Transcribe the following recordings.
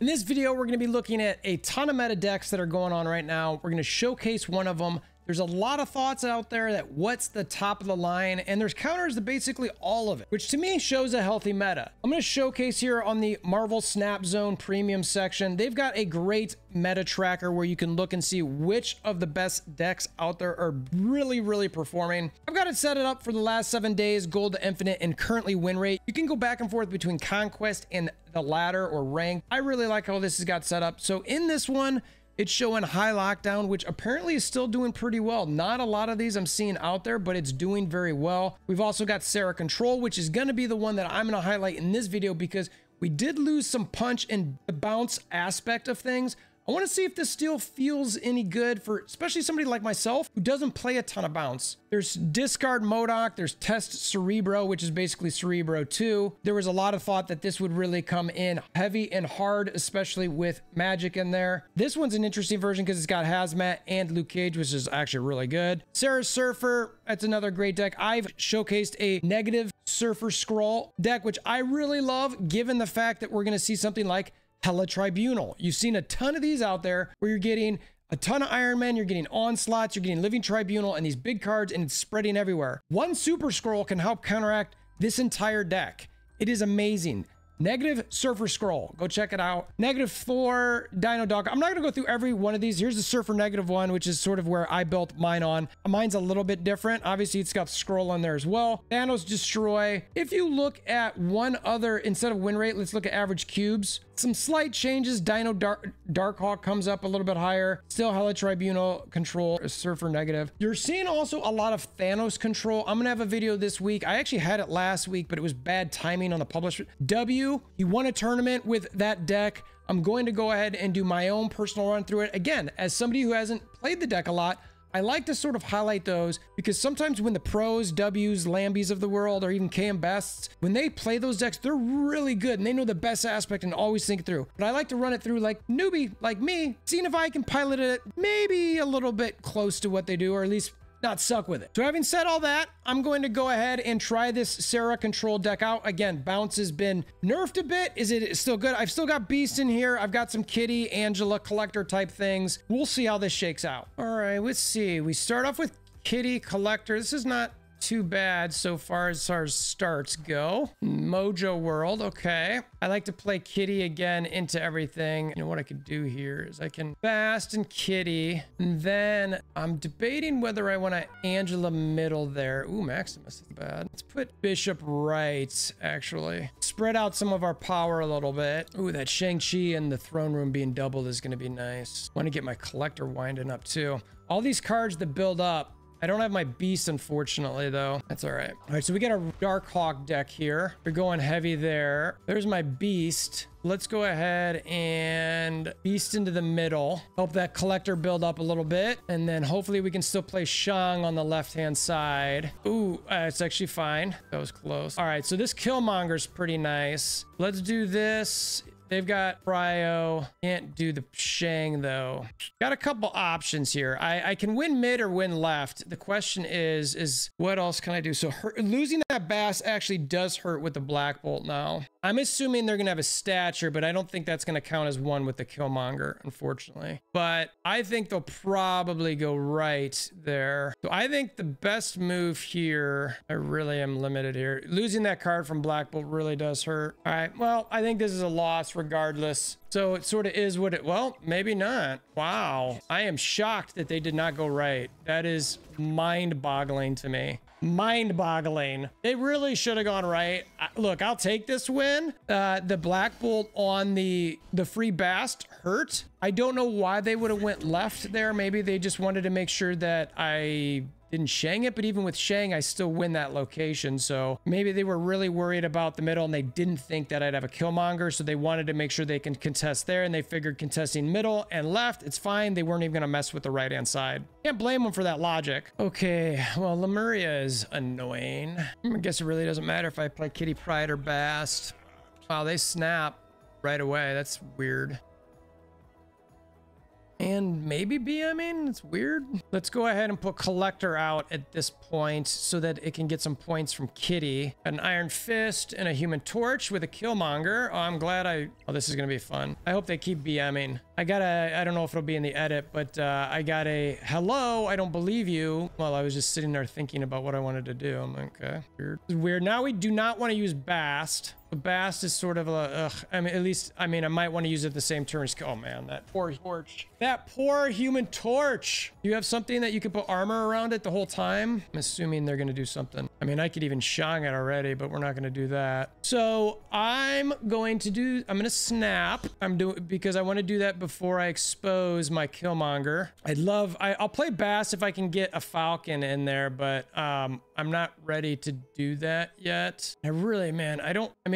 In this video, we're going to be looking at a ton of meta decks that are going on right now. We're going to showcase one of them. There's a lot of thoughts out there that what's the top of the line, and there's counters to basically all of it, which to me shows a healthy meta. I'm going to showcase here on the Marvel Snap Zone Premium section. They've got a great meta tracker where you can look and see which of the best decks out there are really performing. I've got it set it up for the last 7 days, gold to infinite, and currently win rate. You can go back and forth between conquest and the ladder or rank. I really like how this has got set up. So in this one, it's showing high lockdown, which apparently is still doing pretty well. Not a lot of these I'm seeing out there, but it's doing very well. We've also got Sarah Control, which is going to be the one that I'm going to highlight in this video because we did lose some punch in the bounce aspect of things. I want to see if this still feels any good for especially somebody like myself who doesn't play a ton of bounce. There's discard MODOK, there's test Cerebro, which is basically Cerebro 2. There was a lot of thought that this would really come in heavy and hard, especially with magic in there. This one's an interesting version because it's got Hazmat and Luke Cage, which is actually really good. Sarah Surfer, that's another great deck. I've showcased a negative Surfer Scroll deck, which I really love, given the fact that we're going to see something like Hela Tribunal. You've seen a ton of these out there where you're getting a ton of Iron Man, you're getting Onslaughts, you're getting Living Tribunal and these big cards, and it's spreading everywhere. One Super Scroll can help counteract this entire deck. It is amazing. Negative Surfer Scroll, go check it out. -4 Dino Dog. I'm not gonna go through every one of these. Here's the Surfer -1, which is sort of where I built mine on. Mine's a little bit different. Obviously, it's got Scroll on there as well. Thanos Destroy. If you look at one other, instead of win rate, let's look at average cubes. Some slight changes. Dino DarkHawk comes up a little bit higher. Still Hela Tribunal Control, Surfer negative. You're seeing also a lot of Thanos Control. I'm gonna have a video this week. I actually had it last week, but it was bad timing on the publisher. He won a tournament with that deck. I'm going to go ahead and do my own personal run through it. Again, as somebody who hasn't played the deck a lot, I like to sort of highlight those because sometimes when the pros, W's, Lambies of the world, or even KM Bests, when they play those decks, they're really good and they know the best aspect and always think it through. But I like to run it through like newbie, like me, seeing if I can pilot it maybe a little bit close to what they do, or at least not suck with it. So having said all that, I'm going to go ahead and try this Sarah Control deck out. Again, bounce has been nerfed a bit. Is it still good? I've still got Beast in here. I've got some Kitty, Angela, Collector type things. We'll see how this shakes out. All right, let's see. We start off with Kitty, Collector. This is not too bad so far as our starts go. Mojo World, okay. I like to play Kitty again into everything. You know what I could do here is I can Fast and Kitty, and then I'm debating whether I want to Angela middle there. Ooh, Maximus is bad. Let's put Bishop right, actually. Spread out some of our power a little bit. Ooh, that Shang-Chi and the throne room being doubled is going to be nice. Want to get my Collector winding up too. All these cards that build up. I don't have my Beast, unfortunately, though. That's all right. All right, so we got a DarkHawk deck here. We're going heavy there. There's my Beast. Let's go ahead and Beast into the middle. Help that Collector build up a little bit. And then hopefully we can still play Shang on the left-hand side. Ooh, it's actually fine. That was close. All right, so this Killmonger's pretty nice. Let's do this. They've got Cryo. Can't do the Shang though. Got a couple options here. I can win mid or win left. The question is what else can I do? So losing that Bass actually does hurt with the Black Bolt now. I'm assuming they're gonna have a Stature, but I don't think that's gonna count as one with the Killmonger, unfortunately. But I think they'll probably go right there. So I think the best move here, I really am limited here. Losing that card from Black Bolt really does hurt. All right, well, I think this is a loss regardless. So it sort of is what it, well, maybe not. Wow. I am shocked that they did not go right. That is mind-boggling to me. Mind-boggling. They really should have gone right. Look, I'll take this win. The Black Bolt on the free Bast hurt. I don't know why they would have went left there. Maybe they just wanted to make sure that I didn't Shang it, but even with Shang, I still win that location. So maybe they were really worried about the middle and they didn't think that I'd have a Killmonger. So they wanted to make sure they can contest there, and they figured contesting middle and left, it's fine. They weren't even going to mess with the right-hand side. Can't blame them for that logic. Okay, well, Lemuria is annoying. I guess it really doesn't matter if I play Kitty Pryde or Bast. Wow, they snap right away. That's weird. and maybe BMing. It's weird. Let's go ahead and put Collector out at this point so that it can get some points from Kitty. An Iron Fist and a Human Torch with a Killmonger. Oh, I'm glad oh, this is gonna be fun. I hope they keep BMing. I don't know if it'll be in the edit, but I got a hello, I don't believe you. Well, I was just sitting there thinking about what I wanted to do. I'm like, okay, weird. This is weird. Now we do not want to use Bast. But Bast is sort of a, ugh. I mean, at least, I mean, I might want to use it the same turn as, oh man, that poor torch. That poor Human Torch. You have something that you can put armor around it the whole time? I'm assuming they're going to do something. I mean, I could even Shang it already, but we're not going to do that. So I'm going to snap. Because I want to do that before I expose my Killmonger. I'll play Bast if I can get a Falcon in there, but I'm not ready to do that yet.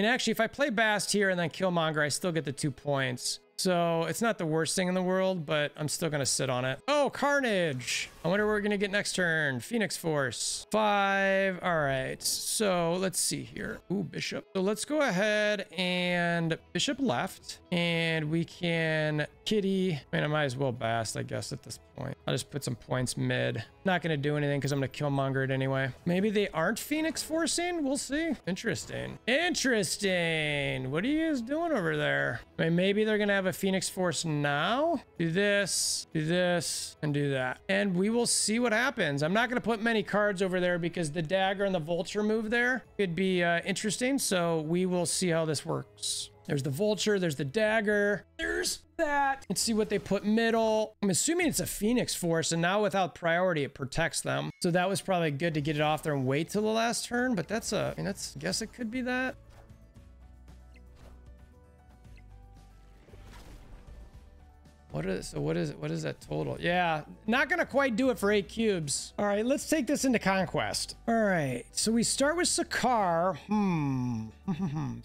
Actually, if I play Bast here and then Killmonger, I still get the 2 points. So it's not the worst thing in the world, but I'm still going to sit on it. Oh, Carnage. I wonder what we're going to get next turn. Phoenix Force. 5. All right. So let's see here. Ooh, Bishop. So let's go ahead and Bishop left. And we can Kitty. I mean, I might as well Bast, I guess, at this point. I'll just put some points mid. Not going to do anything because I'm going to Killmonger it anyway. Maybe they aren't Phoenix Forcing. We'll see. Interesting. Interesting. What are you guys doing over there? I mean, maybe they're going to have a Phoenix Force now. Do this, and do that. And we will see what happens. I'm not going to put many cards over there because the dagger and the vulture move there could be interesting. So we will see how this works. There's the vulture, there's the dagger, there's that. Let's see what they put middle. I'm assuming it's a Phoenix Force, and now without priority, it protects them. So that was probably good to get it off there and wait till the last turn, but I guess it could be that. What is that total? Yeah, not gonna quite do it for 8 cubes. All right, let's take this into Conquest. All right, so we start with Sakaar.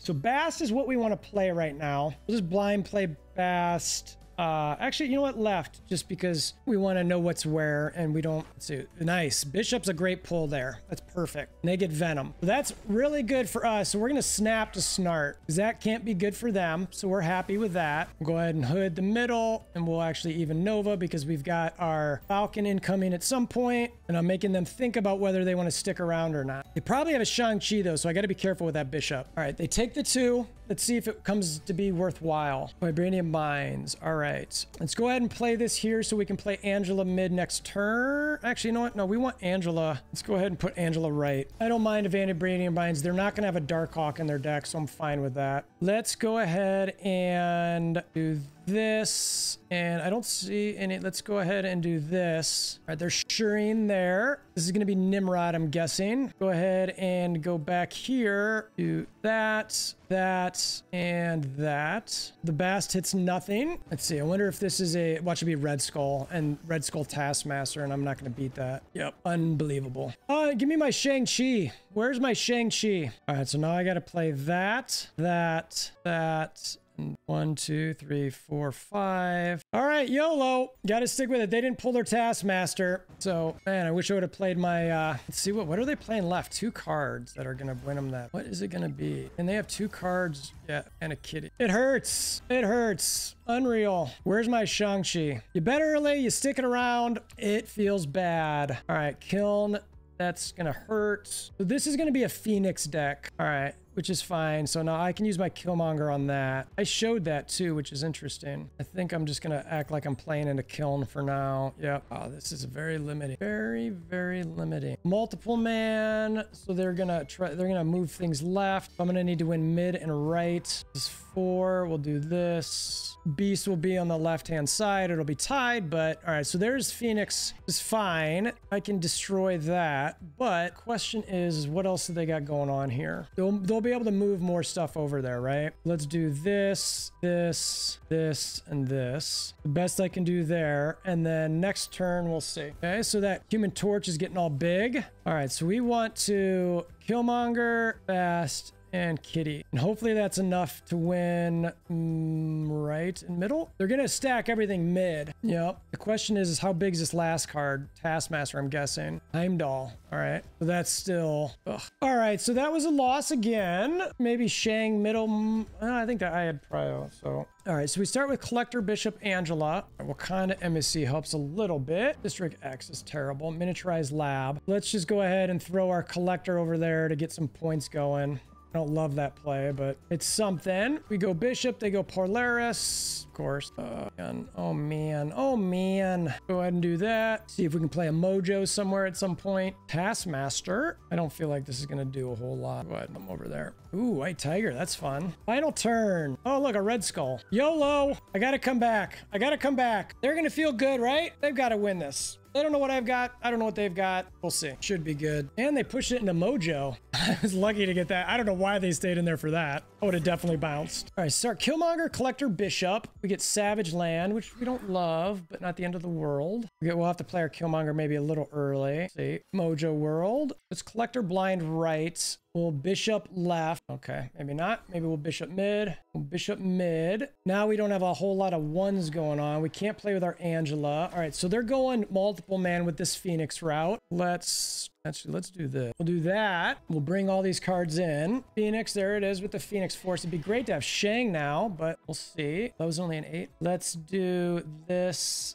So Bast is what we want to play right now. We'll just blind play Bast. Actually, you know what? Left, just because we want to know what's where and we don't. Let's see. Nice. Bishop's a great pull there. That's perfect. And they get Venom. So that's really good for us. So we're going to snap to Snart because that can't be good for them. So we're happy with that. We'll go ahead and hood the middle, and we'll actually even Nova because we've got our Falcon incoming at some point, and I'm making them think about whether they want to stick around or not. They probably have a Shang-Chi though, so I got to be careful with that Bishop. All right, they take the 2. Let's see if it comes to be worthwhile. Vibranium Mines. All right. Let's go ahead and play this here so we can play Angela mid next turn. Actually, you know what? No, we want Angela. Let's go ahead and put Angela right. I don't mind if Vibranium Mines. They're not going to have a DarkHawk in their deck, so I'm fine with that. Let's go ahead and do this, and I don't see any. Let's go ahead and do this. All right, they're Shuriing there. This is going to be Nimrod, I'm guessing. Go ahead and go back here. Do that, and that. The Bast hits nothing. Let's see. I wonder if this is a, watch it be Red Skull and Red Skull Taskmaster, and I'm not going to beat that. Yep, unbelievable. Give me my Shang-Chi. Where's my Shang-Chi? All right, so now I got to play that. 1, 2, 3, 4, 5. All right, YOLO. Got to stick with it. They didn't pull their Taskmaster. So, man, I wish I would have played my, let's see, what are they playing left? 2 cards that are going to win them that. What is it going to be? And they have 2 cards. Yeah, and a kitty. It hurts. It hurts. Unreal. Where's my Shang-Chi? You bet early. You stick it around. It feels bad. All right, Kiln. That's going to hurt. So this is going to be a Phoenix deck. All right. Which is fine. So now I can use my Killmonger on that. I showed that too, which is interesting. I think I'm just going to act like I'm playing into Kiln for now. Yep. Oh, this is very limiting. Very, very limiting. Multiple man. So they're going to move things left. I'm going to need to win mid and right. This is 4. We'll do this. Beast will be on the left-hand side. It'll be tied, but all right. So there's Phoenix. Is fine. I can destroy that. But question is, what else do they got going on here? They'll be able to move more stuff over there, right? Let's do this, this, and this. The best I can do there. And then next turn, we'll see. Okay, so that Human Torch is getting all big. All right, so we want to Killmonger, Bast, and Kitty. And hopefully that's enough to win right and middle. They're going to stack everything mid. Yep. The question is how big is this last card? Taskmaster, I'm guessing. Heimdall. All right. So that's still... Ugh. All right. So that was a loss again. Maybe Shang middle. I think that I had Prio. So... All right, so we start with Collector, Bishop, Angela. Wakanda Embassy helps a little bit. District X is terrible. Miniaturized Lab. Let's just go ahead and throw our Collector over there to get some points going. I don't love that play, but it's something. We go Bishop, they go Polaris. Of course. Oh, man. Oh, man. Go ahead and do that. See if we can play a Mojo somewhere at some point. Taskmaster. I don't feel like this is going to do a whole lot. Go ahead, I'm over there. Ooh, White Tiger. That's fun. Final turn. Oh, look, a Red Skull. YOLO. I got to come back. I got to come back. They're going to feel good, right? They've got to win this. I don't know what I've got. I don't know what they've got. We'll see. Should be good. And they pushed it into Mojo. I was lucky to get that. I don't know why they stayed in there for that. I would have definitely bounced. All right, start Killmonger, Collector, Bishop. We get Savage Land, which we don't love, but not the end of the world. We'll have to play our Killmonger maybe a little early. Let's see, Mojo World. Let's Collector blind right. We'll Bishop left. Okay, maybe not. Maybe we'll Bishop mid. We'll Bishop mid. Now we don't have a whole lot of ones going on. We can't play with our Angela. All right, so they're going multiple man with this Phoenix route. Let's do this. We'll do that. We'll bring all these cards in. Phoenix, there it is with the Phoenix Force. It'd be great to have Shang now, but we'll see. That was only an 8. Let's do this.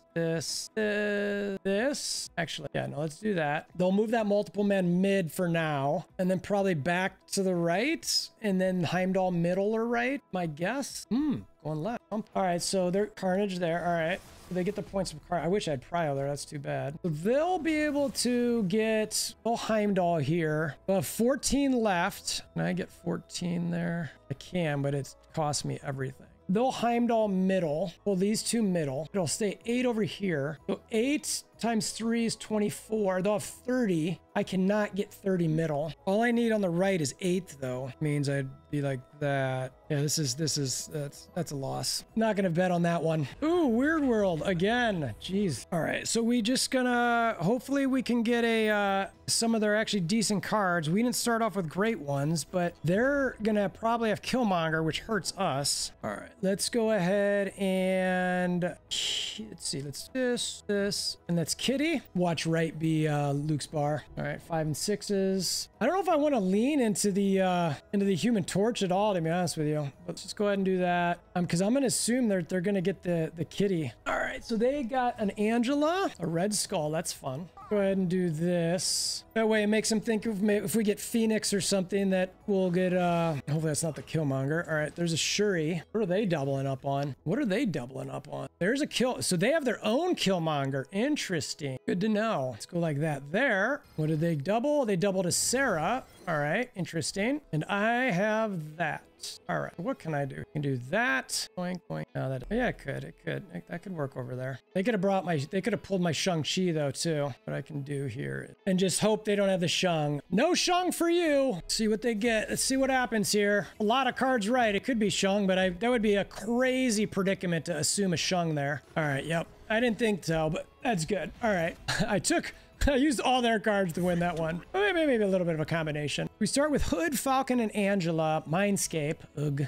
Actually, yeah, no, let's do that. They'll move that multiple man mid for now, and then probably back to the right, and then Heimdall middle or right, my guess. Going left. All right, so they're Carnage there. All right. They get the points from Carnage. I wish I had Prio there. That's too bad. So they'll be able to get Heimdall here. They'll have 14 left. Can I get 14 there? I can, but it costs me everything. They'll Heimdall middle. Well, these two middle. It'll stay 8 over here. So 8 times 3 is 24. They'll have 30. I cannot get 30 middle. All I need on the right is 8 though. Means I'd be like that. Yeah, that's a loss. Not gonna bet on that one. Ooh, Weird World again. Jeez. All right, so we just gonna, hopefully we can get some of their actually decent cards. We didn't start off with great ones, but they're gonna probably have Killmonger, which hurts us. All right, let's go ahead and let's see. Let's this, and that's Kitty. Watch right be Luke's bar. All right, 5 and 6s. I don't know if I want to lean into the Human Torch at all, to be honest with you. Let's just go ahead and do that. Because I'm gonna assume they're gonna get the Kitty. All right, so they got an Angela, a Red Skull. That's fun. Go ahead and do this. That way it makes them think of if we get Phoenix or something that we'll get, hopefully that's not the Killmonger. All right, there's a Shuri. What are they doubling up on? There's a kill. So they have their own Killmonger. Interesting. Good to know. Let's go like that there. What did they double? They doubled a Sarah. All right, interesting. And I have that. All right, what can I do? I can do that. Boink, boink. No, yeah, it could. That could work over there. They could have pulled my Shang-Chi though too. What I can do here and just hope they don't have the Shang. No Shang for you. Let's see what they get. Let's see what happens here. A lot of cards right. It could be Shang, but that would be a crazy predicament to assume a Shang there. All right, yep. I didn't think so, but that's good. All right, I used all their cards to win that one. Maybe a little bit of a combination. We start with Hood, Falcon, and Angela. Mindscape. Ugh.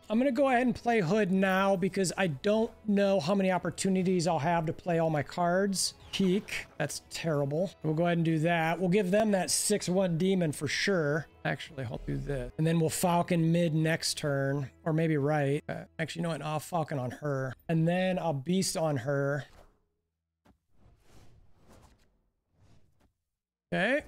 I'm going to go ahead and play Hood now because I don't know how many opportunities I'll have to play all my cards. Peek. That's terrible. We'll go ahead and do that. We'll give them that 6/1 demon for sure. Actually, I'll do this. And then we'll Falcon mid next turn. Or maybe right. Actually, you know what? I'll Falcon on her. And then I'll Beast on her. Okay.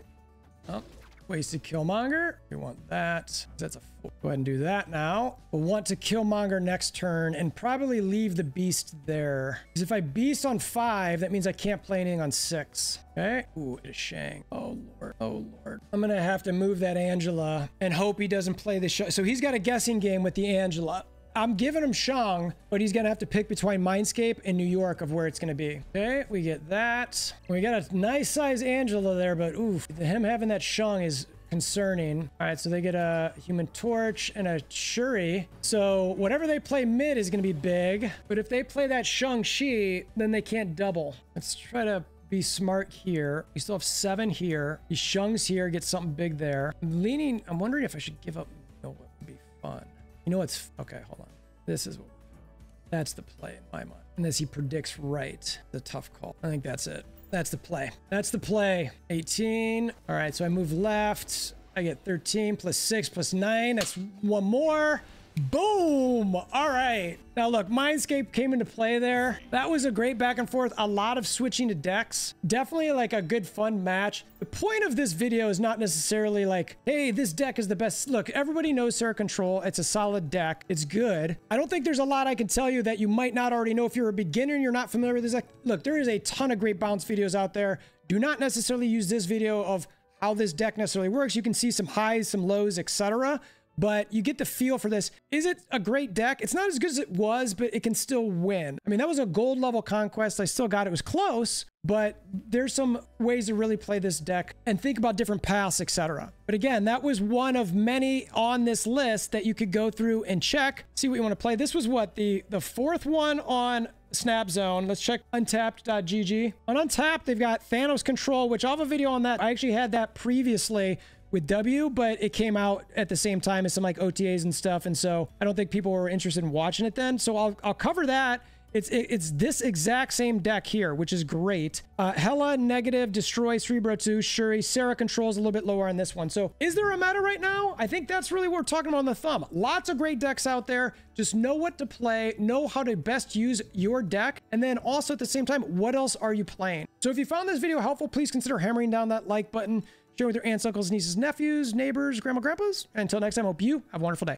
Oh, wasted Killmonger. We want that. That's a 4. Go ahead and do that now. We'll want to Killmonger next turn and probably leave the Beast there. Because if I Beast on 5, that means I can't play anything on 6. Okay. Ooh, it's Shang. Oh, Lord. Oh, Lord. I'm going to have to move that Angela and hope he doesn't play the show. So he's got a guessing game with the Angela. I'm giving him Shang, but he's going to have to pick between Mindscape and New York of where it's going to be. Okay, we get that. We got a nice size Angela there, but oof, him having that Shang is concerning. All right, so they get a Human Torch and a Shuri. So whatever they play mid is going to be big, but if they play that Shang-Chi, then they can't double. Let's try to be smart here. We still have 7 here. He Shung's here, get something big there. I'm wondering if I should give up. No, fun. You know what's, okay, hold on. This is, that's the play in my mind. Unless he predicts right. The tough call. I think that's it. That's the play. That's the play. 18. All right, so I move left. I get 13 plus 6 plus 9. That's one more. Boom. All right. Now look, Mindscape came into play there. That was a great back and forth. A lot of switching to decks. Definitely like a good fun match. The point of this video is not necessarily like, hey, this deck is the best. Look, everybody knows Sarah Control. It's a solid deck. It's good. I don't think there's a lot I can tell you that you might not already know if you're a beginner and you're not familiar with this deck. Look, there is a ton of great bounce videos out there. Do not necessarily use this video of how this deck necessarily works. You can see some highs, some lows, etc. But you get the feel for this. Is it a great deck? It's not as good as it was, but it can still win. I mean, that was a gold level Conquest. I still got it. It was close, but there's some ways to really play this deck and think about different paths, etc. But again, that was one of many on this list that you could go through and check, see what you want to play. This was what, the fourth one on Snap Zone. Let's check untapped.gg. On Untapped, they've got Thanos Control, which I'll have a video on that. I actually had that previously with W, but it came out at the same time as some like OTAs and stuff, and so I don't think people were interested in watching it then. So I'll cover that. It's this exact same deck here, which is great. Hela, negative, destroy, Cerebro 2, Shuri, Sarah controls a little bit lower on this one. So is there a meta right now? I think that's really what we're talking about on the thumb. Lots of great decks out there. Just know what to play, know how to best use your deck, and then also at the same time, what else are you playing? So if you found this video helpful, please consider hammering down that like button. Share with your aunts, uncles, nieces, nephews, neighbors, grandma, grandpas. Until next time, I hope you have a wonderful day.